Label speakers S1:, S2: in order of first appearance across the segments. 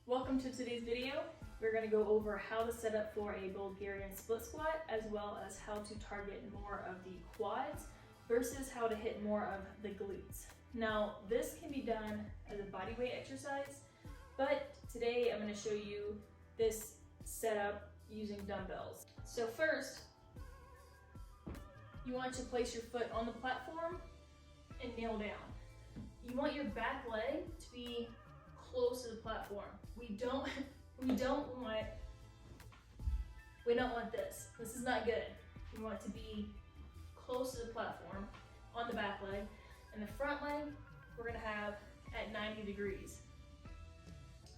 S1: Welcome to today's video. We're going to go over how to set up for a Bulgarian split squat, as well as how to target more of the quads versus how to hit more of the glutes. Now, this can be done as a bodyweight exercise, but today I'm going to show you this setup using dumbbells. So first, you want to place your foot on the platform and kneel down. You want your back leg to be close to the platform. We don't want this. This is not good. We want it to be close to the platform on the back leg, and the front leg we're gonna have at 90 degrees.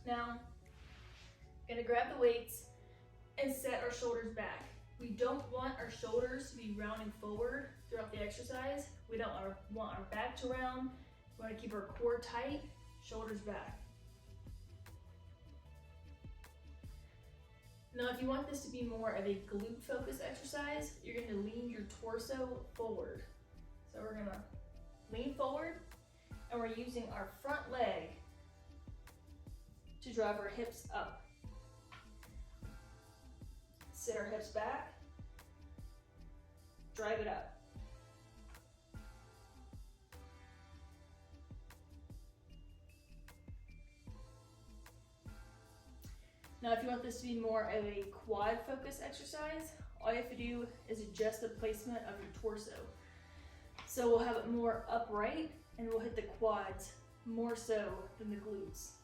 S1: Now, gonna grab the weights and set our shoulders back. We don't want our shoulders to be rounding forward throughout the exercise. We don't want our back to round. We want to keep our core tight, shoulders back. Now, if you want this to be more of a glute focused exercise, you're going to lean your torso forward. So we're going to lean forward, and we're using our front leg to drive our hips up. Sit our hips back, drive it up. Now, if you want this to be more of a quad focused exercise, all you have to do is adjust the placement of your torso. So we'll have it more upright, and we'll hit the quads more so than the glutes.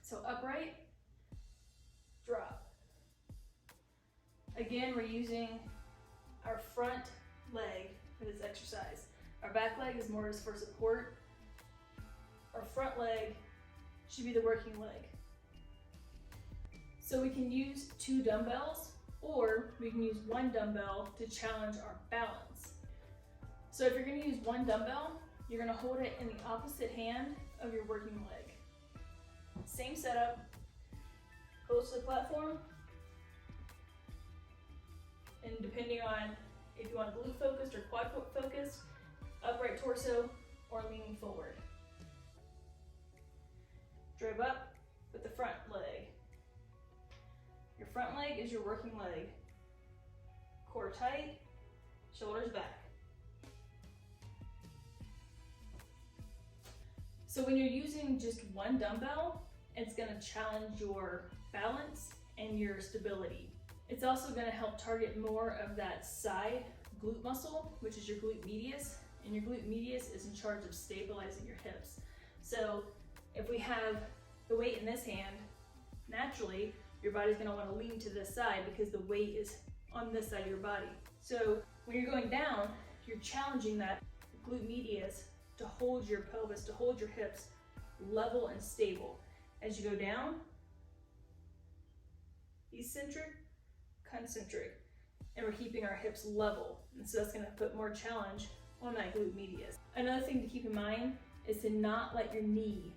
S1: So upright, drop. Again, we're using our front leg for this exercise. Our back leg is more for support. Our front leg should be the working leg. So we can use 2 dumbbells, or we can use 1 dumbbell to challenge our balance. So if you're going to use 1 dumbbell, you're going to hold it in the opposite hand of your working leg. Same setup, close to the platform, and depending on if you want glute focused or quad focused, upright torso or leaning forward. Drive up with the front leg. Your front leg is your working leg. Core tight, shoulders back. So when you're using just 1 dumbbell, it's going to challenge your balance and your stability. It's also going to help target more of that side glute muscle, which is your glute medius, and your glute medius is in charge of stabilizing your hips. So if we have the weight in this hand, naturally your body's going to want to lean to this side because the weight is on this side of your body. So when you're going down, you're challenging that glute medius to hold your pelvis, to hold your hips level and stable. As you go down, eccentric, concentric, and we're keeping our hips level. And so that's going to put more challenge on that glute medius. Another thing to keep in mind is to not let your knee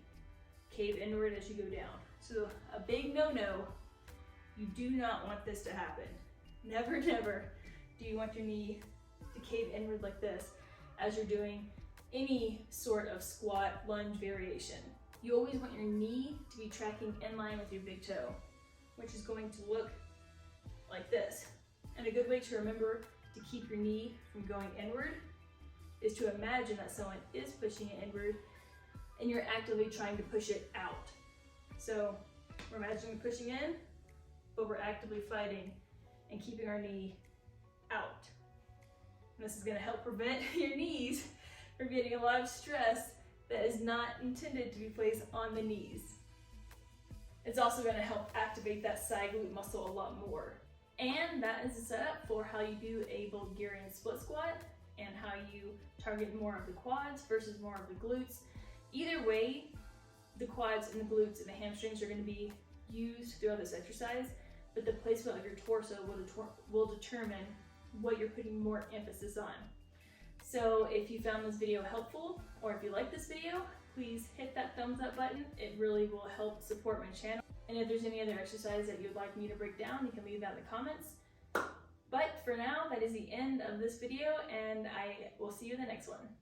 S1: cave inward as you go down. So a big no-no, you do not want this to happen. Never, never do you want your knee to cave inward like this as you're doing any sort of squat lunge variation. You always want your knee to be tracking in line with your big toe, which is going to look like this. And a good way to remember to keep your knee from going inward is to imagine that someone is pushing it inward and you're actively trying to push it out. So we're imagining pushing in, but we're actively fighting and keeping our knee out. And this is going to help prevent your knees from getting a lot of stress that is not intended to be placed on the knees. It's also going to help activate that side glute muscle a lot more. And that is the setup for how you do a Bulgarian split squat and how you target more of the quads versus more of the glutes. Either way, the quads and the glutes and the hamstrings are going to be used throughout this exercise, but the placement of your torso will determine what you're putting more emphasis on. So if you found this video helpful, or if you like this video, please hit that thumbs up button. It really will help support my channel. And if there's any other exercise that you'd like me to break down, you can leave that in the comments. But for now, that is the end of this video, and I will see you in the next one.